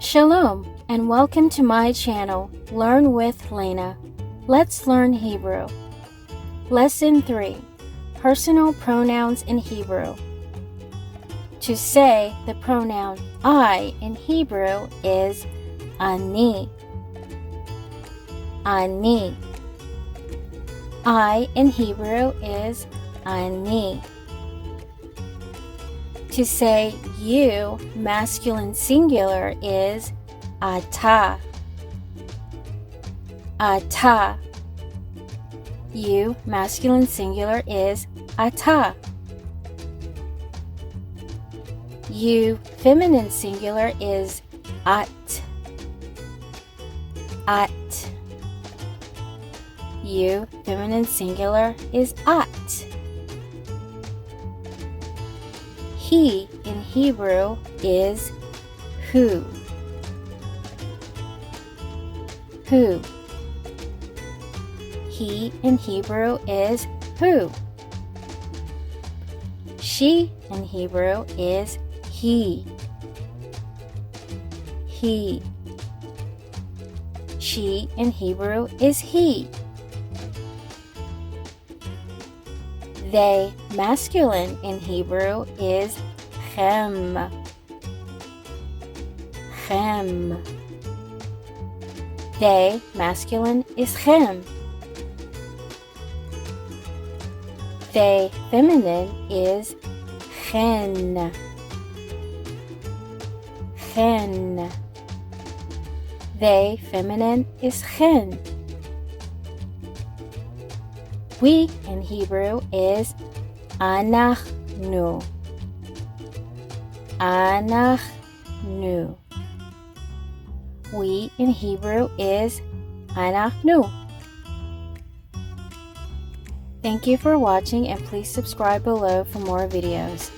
Shalom and welcome to my channel, Learn with Laina. Let's learn Hebrew. Lesson 3. Personal pronouns in Hebrew. To say the pronoun I in Hebrew is ani. Ani. I in Hebrew is ani. To say you, masculine singular, is ata. Ata. You, masculine singular, is ata. You, feminine singular, is at. At. You, feminine singular, is at. He in Hebrew is who. Who. He in Hebrew is who. She in Hebrew is he. He. She in Hebrew is he. They, masculine in Hebrew, is chem. Chem. They, masculine, is chem. They, feminine, is chen. Chen. They, feminine, is chen. We in Hebrew is anachnu. Anachnu. We in Hebrew is anachnu. Thank you for watching and please subscribe below for more videos.